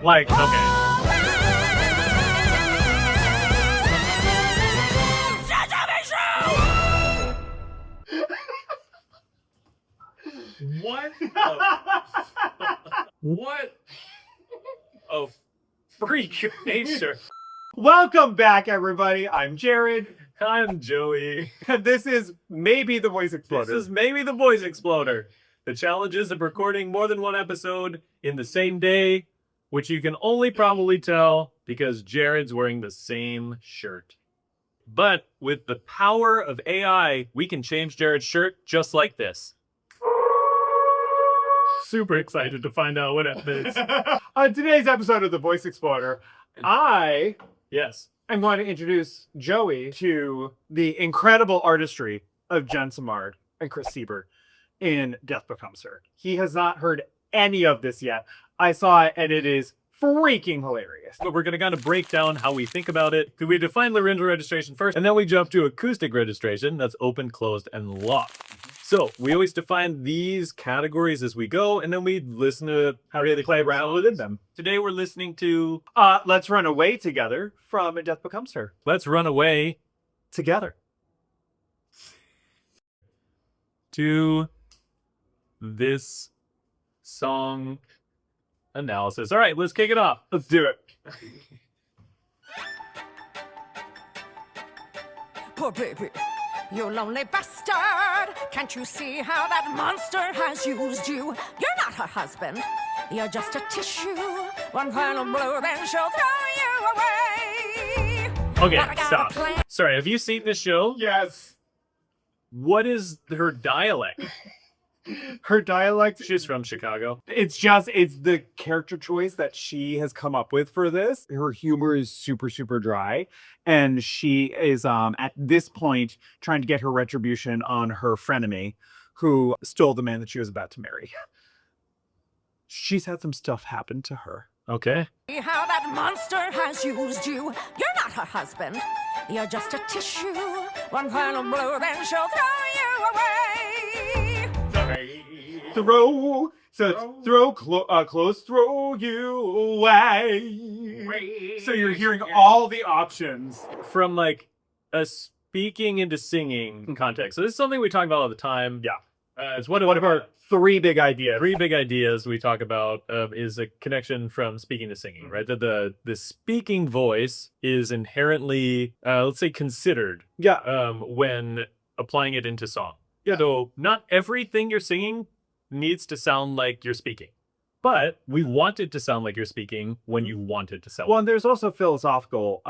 Like, okay. What? What? Oh, freak nature. Welcome back, everybody. I'm Jared. I'm Joey. And this is maybe the Voice Exploder. This is maybe the Voice Exploder. The challenges of recording more than one episode in the same day, which you can only probably tell because Jared's wearing the same shirt. But with the power of AI, we can change Jared's shirt just like this. Super excited to find out what happens. On today's episode of the Voice Exploder, I Yes. am going to introduce Joey to the incredible artistry of Jen Simard and Chris Siebert in Death Becomes Her. He has not heard any of this yet. I saw it and it is freaking hilarious. But we're going to kind of break down how we think about it. We define laryngeal registration first, and then we jump to acoustic registration. That's open, closed, and locked. So we always define these categories as we go, and then we listen to how they play around within them. Today we're listening to Let's Run Away Together from Death Becomes Her. Let's Run Away Together. to this song analysis. All right, let's kick it off. Let's do it. Poor baby, you lonely bastard. Can't you see how that monster has used you? You're not her husband. You're just a tissue. One final blow, then she'll throw you away. Okay, But I got a stop. plan. Sorry, have you seen this show? Yes. What is her dialect? Her dialect, She's from Chicago. it's the character choice that she has come up with for this. Her humor is super, super dry. And she is at this point trying to get her retribution on her frenemy who stole the man that she was about to marry. She's had some stuff happen to her. Okay. See how that monster has used you. You're not her husband. You're just a tissue. One final blow, then she'll throw you away. Throw, so it's close, throw you away. So you're hearing all the options. From like a speaking into singing context. So this is something we talk about all the time. Yeah. It's One of our three big ideas. three big ideas we talk about is a connection from speaking to singing, right? That the speaking voice is inherently, let's say, considered Yeah. when applying it into song. Yeah. So not everything you're singing needs to sound like you're speaking, but we want it to sound like you're speaking when you want it to sound. Well, and there's also a philosophical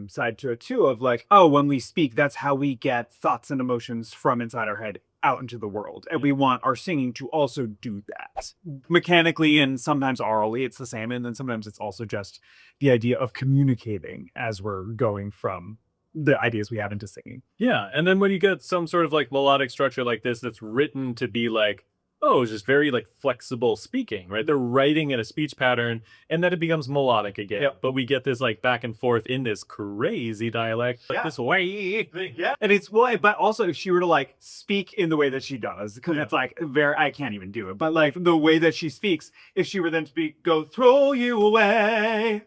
side to it too of like, oh, when we speak, that's how we get thoughts and emotions from inside our head out into the world. And we want our singing to also do that. Mechanically and sometimes orally, it's the same. And then sometimes it's also just the idea of communicating as we're going from the ideas we have into singing. Yeah, and then when you get some sort of like melodic structure like this that's written to be like, oh, it's just very like flexible speaking, right? They're writing in a speech pattern and then it becomes melodic again. Yep. But we get this like back and forth in this crazy dialect, like Yeah. this way. Yeah. And it's, well, but also if she were to like speak in the way that she does, because it's like I can't even do it, but like the way that she speaks, if she were then to speak, go throw you away,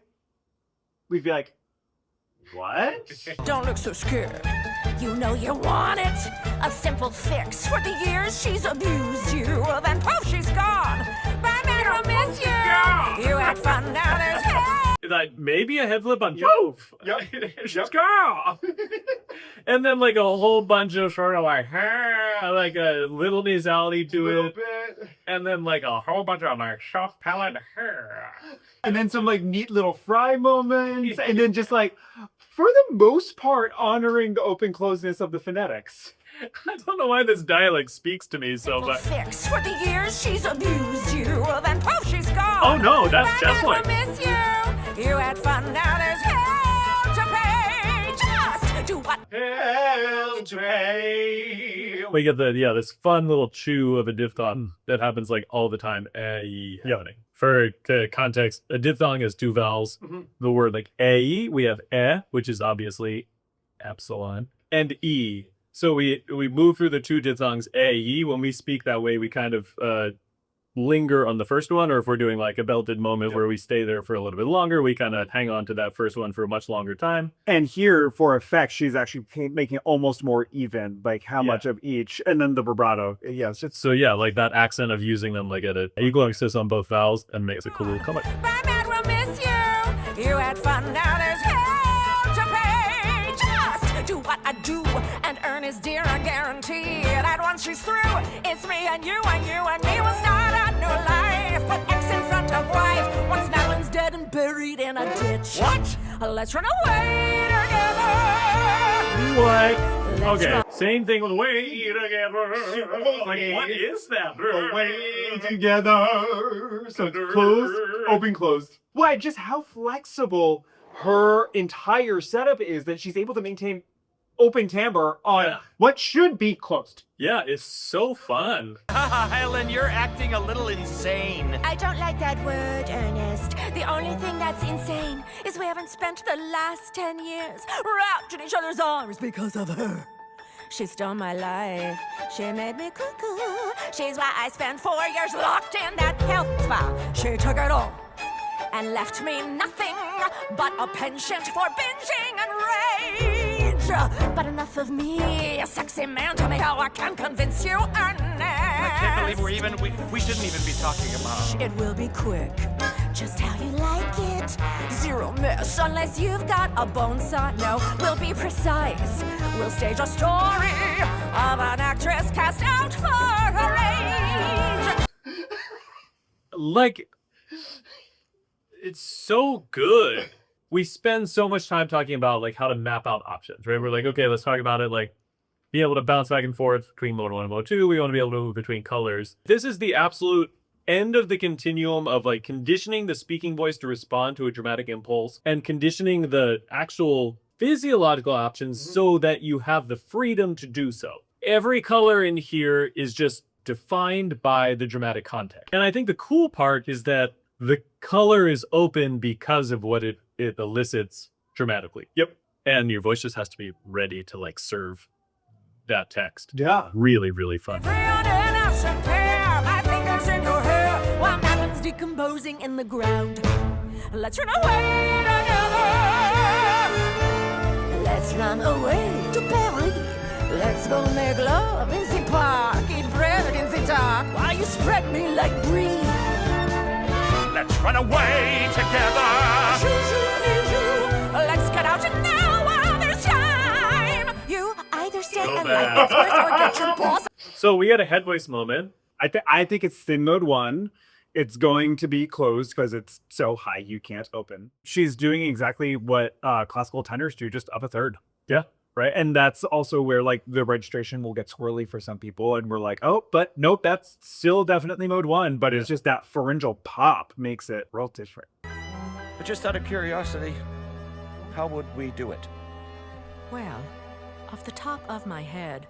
we'd be like, what? Don't look so scared. You know you want it. A simple fix. For the years she's abused you. Then poof, she's gone. Bye, man, I'll miss you. You had fun, now there's hell. Like maybe a head flip on Poof. Just go. And then like a whole bunch of sort of like a little nasality to it. And then like a whole bunch of like soft palate And then some like neat little fry moments, and then just like, for the most part, honoring the open closeness of the phonetics. I don't know why this dialect speaks to me so Simple much. fix. For the years she's abused you. Then poof, she's gone. Oh no, that's Bye, just man, like I'll miss you. You had fun, now there's hell to pay. Just do what we get this fun little chew of a diphthong that happens like all the time. Happening. For context, a diphthong has two vowels. The word like a, we have which is obviously epsilon, and e. So we move through the two diphthongs a, e. When we speak that way, we kind of linger on the first one, or if we're doing like a belted moment where we stay there for a little bit longer, we kind of hang on to that first one for a much longer time. And here, for effect, she's actually making it almost more even, like how much of each, and then the vibrato. Yes, it's So yeah, like that accent of using them like at an equal emphasis on both vowels and makes a cool comeback. My man will miss you. You had fun, now there's hell to pay. Just do what I do and earn his dear. I guarantee that once she's through, it's me and you and you and me will start a new life. Put X in front of wife. Once Madeline's dead and buried in a ditch. What? Let's run away together. What? Let's Okay, run- same thing with way together. Like, what is that? way together. So it's closed, open, closed. Why? Just how flexible her entire setup is that she's able to maintain open timbre on what should be closed. Yeah, it's so fun. Helen, you're acting a little insane. I don't like that word, Ernest. The only thing that's insane is we haven't spent the last 10 years wrapped in each other's arms because of her. She stole my life. She made me cuckoo. She's why I spent 4 years locked in that health spa. She took it all and left me nothing but a penchant for binging and rage. But enough of me, a sexy man. Tell me how I can convince you, Ernest. I can't believe we shouldn't even be talking about. It will be quick, just how you like it. Zero miss, unless you've got a bone saw. No, we'll be precise. We'll stage a story of an actress cast out for her age. Like, it's so good. We spend so much time talking about like how to map out options, right? We're like, okay, let's talk about it. Like, be able to bounce back and forth between mode 1 and mode 2. We want to be able to move between colors. This is the absolute end of the continuum of like conditioning the speaking voice to respond to a dramatic impulse and conditioning the actual physiological options so that you have the freedom to do so. Every color in here is just defined by the dramatic context. And I think the cool part is that the color is open because of what it elicits dramatically. Yep. And your voice just has to be ready to like serve that text. Yeah. Really, really fun. My fingers in your hair while Madeline's decomposing in the ground. Let's run away together. Let's run away to Paris. Let's go make love in the park. Eat bread in the dark while you spread me like brie. Let's run away together. Let's get out now while there's time. You either stay Go and back. like this first or get your balls. So we had a head voice moment. I think it's thin mode 1. It's going to be closed because it's so high you can't open. She's doing exactly what classical tenors do, just up a third. Yeah. Right. And that's also where like the registration will get swirly for some people. And we're like, oh, but nope, that's still definitely mode 1. But it's just that pharyngeal pop makes it real different. But just out of curiosity, how would we do it? Well, off the top of my head,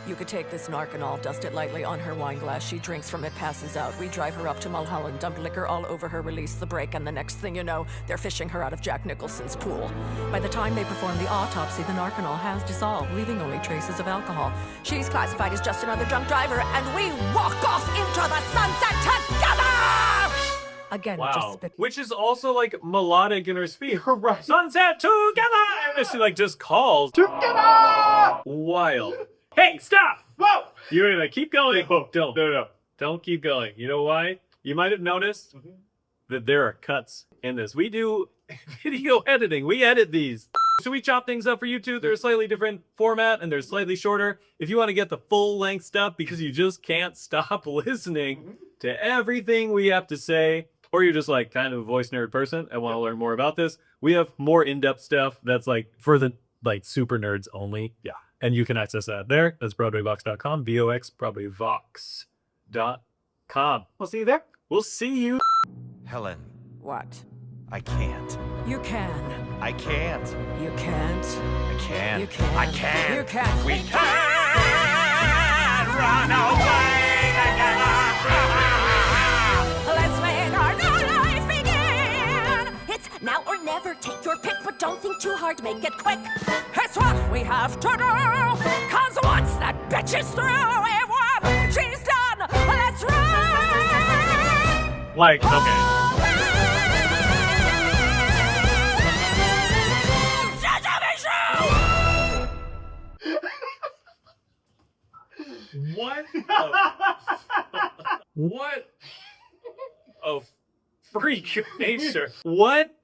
you could take this Narcanol, dust it lightly on her wine glass. She drinks from it, passes out. We drive her up to Mulholland, dump liquor all over her, release the brake, and the next thing you know, they're fishing her out of Jack Nicholson's pool. By the time they perform the autopsy, the Narcanol has dissolved, leaving only traces of alcohol. She's classified as just another drunk driver, and we walk off into the sunset together! Again, just Wow. spit. Which is also like melodic in her speech. Sunset together! And she like just calls. Together! Wild. Hey, stop! Whoa! You're gonna keep going. Don't. No. Don't keep going. You know why? You might have noticed that there are cuts in this. We do video editing. We edit these. So we chop things up for YouTube. They're a slightly different format and they're slightly shorter. If you want to get the full length stuff because you just can't stop listening to everything we have to say, or you're just like kind of a voice nerd person and want to learn more about this, we have more in-depth stuff that's like for the like super nerds only. Yeah. And you can access that there. That's BroadwayVox.com, VOX, BroadwayVox.com. We'll see you there. We'll see you. Helen, What? I can't. You can. I can't. You can't. I can't. You can. I can't. You can. We can't run away together. Let's make our new life begin. It's now or never. Take your pick, but don't think too hard. Make it quick. It's what we have to do. Cause once that bitch is through, it won. She's done. Let's run. Like, Okay. What? What? Oh, freak nature. What?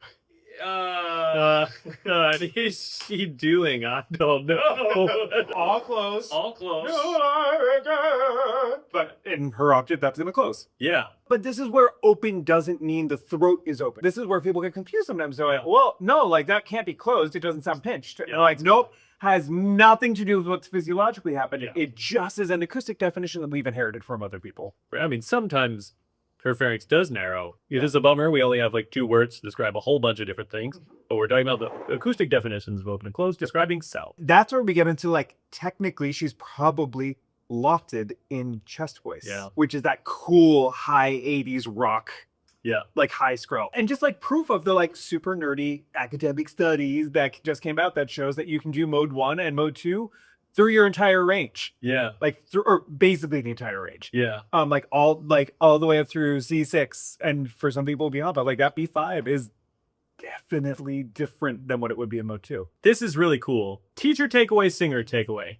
Is she doing? I don't know. all close. All close. But in her octave, that's gonna close. Yeah. But this is where open doesn't mean the throat is open. This is where people get confused sometimes. They're like, well, no, like that can't be closed. It doesn't sound pinched. And like, nope, has nothing to do with what's physiologically happening. Yeah. It just is an acoustic definition that we've inherited from other people. I mean, sometimes her pharynx does narrow. It is a bummer. We only have like 2 words to describe a whole bunch of different things. But we're talking about the acoustic definitions of open and closed, describing sound. That's where we get into like, technically, she's probably lofted in chest voice. Yeah. Which is that cool high 80s rock, Yeah. like high scroll. And just like proof of the like super nerdy academic studies that just came out that shows that you can do mode 1 and mode 2 through your entire range. Yeah. Like through, or basically the entire range. Yeah. Like all the way up through C6, and for some people beyond, but like that B5 is definitely different than what it would be in mode 2. This is really cool. Teacher takeaway, singer takeaway.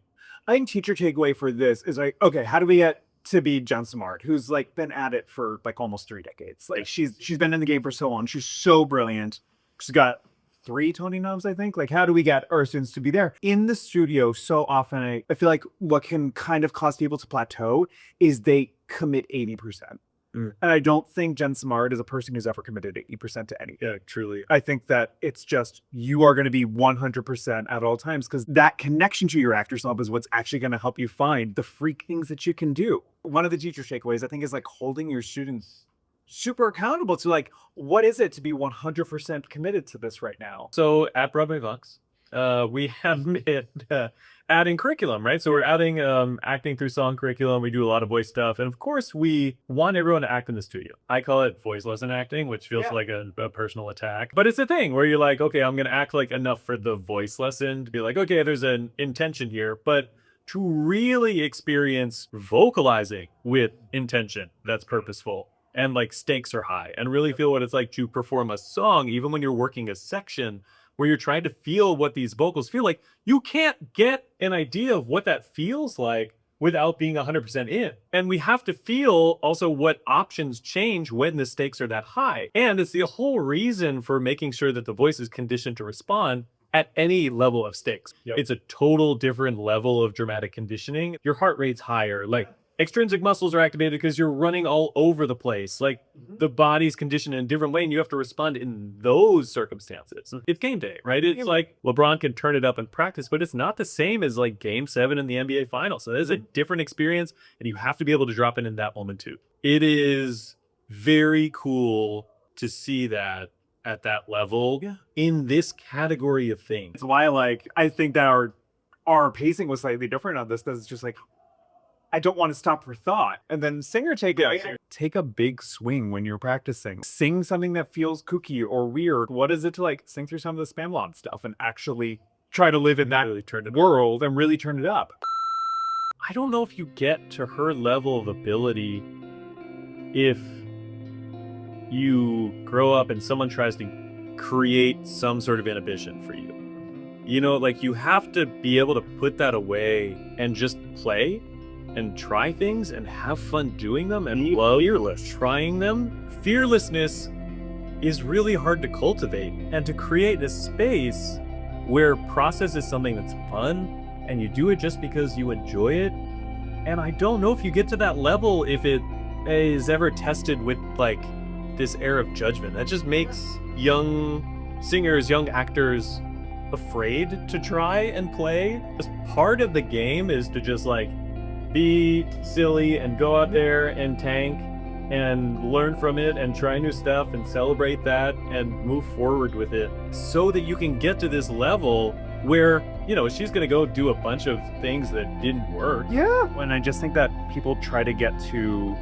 I think teacher takeaway for this is like, okay, how do we get to be Jen Simard, who's like been at it for like almost 3 decades? Like she's been in the game for so long. She's so brilliant. She's got 3 Tony noms, I think. Like, how do we get our students to be there? In the studio, so often I feel like what can kind of cause people to plateau is they commit 80%. And I don't think Jen Simard is a person who's ever committed 80% to anything. Yeah, truly. I think that it's just, you are going to be 100% at all times, because that connection to your actor self is what's actually going to help you find the freak things that you can do. One of the teacher takeaways, I think, is like holding your students super accountable to like, what is it to be 100% committed to this right now? So at BroadwayVox, we have been adding curriculum, right? So we're adding acting through song curriculum. We do a lot of voice stuff. And of course, we want everyone to act in the studio. I call it voice lesson acting, which feels like a personal attack. But it's a thing where you're like, okay, I'm going to act like enough for the voice lesson to be like, okay, there's an intention here. But to really experience vocalizing with intention that's purposeful and like stakes are high, and really feel what it's like to perform a song, even when you're working a section where you're trying to feel what these vocals feel like, you can't get an idea of what that feels like without being 100% in. And we have to feel also what options change when the stakes are that high. And it's the whole reason for making sure that the voice is conditioned to respond at any level of stakes. It's a total different level of dramatic conditioning. Your heart rate's higher, like extrinsic muscles are activated because you're running all over the place. Like the body's conditioned in a different way and you have to respond in those circumstances. It's game day, right? It's like LeBron can turn it up in practice, but it's not the same as like game 7 in the NBA finals. So there's a different experience and you have to be able to drop it in that moment too. It is very cool to see that at that level in this category of things. That's why I think that our pacing was slightly different on this. That's just like, I don't want to stop for thought. And then singer takeaway, take a big swing when you're practicing. Sing something that feels kooky or weird. What is it to like sing through some of the Spamlon stuff and actually try to live in that world and really turn it up? I don't know if you get to her level of ability if you grow up and someone tries to create some sort of inhibition for you. You know, like you have to be able to put that away and just play and try things and have fun doing them and love trying them. Fearlessness is really hard to cultivate, and to create this space where process is something that's fun and you do it just because you enjoy it. And I don't know if you get to that level if it is ever tested with like this air of judgment. That just makes young singers, young actors afraid to try and play. Just part of the game is to just like be silly and go out there and tank and learn from it and try new stuff and celebrate that and move forward with it so that you can get to this level where, you know, she's gonna go do a bunch of things that didn't work. Yeah. And I just think that people try to get to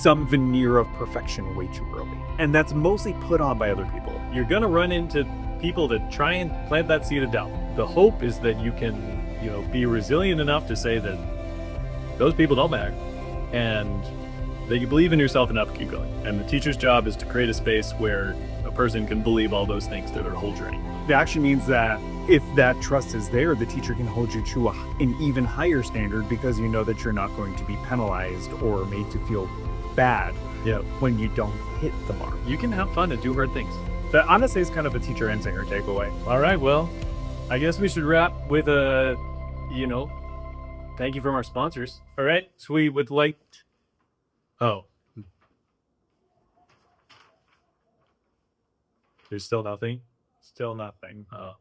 some veneer of perfection way too early. And that's mostly put on by other people. You're gonna run into people that try and plant that seed of doubt. The hope is that you can, you know, be resilient enough to say that those people don't matter. And That you believe in yourself enough to keep going. And the teacher's job is to create a space where a person can believe all those things through their whole journey. It actually means that if that trust is there, the teacher can hold you to an even higher standard because you know that you're not going to be penalized or made to feel bad when you don't hit the mark. You can have fun and do hard things. That honestly is kind of a teacher and singer takeaway. All right, well, I guess we should wrap with a, thank you from our sponsors. All right, so we would like... Oh. There's still nothing? Still nothing. Oh.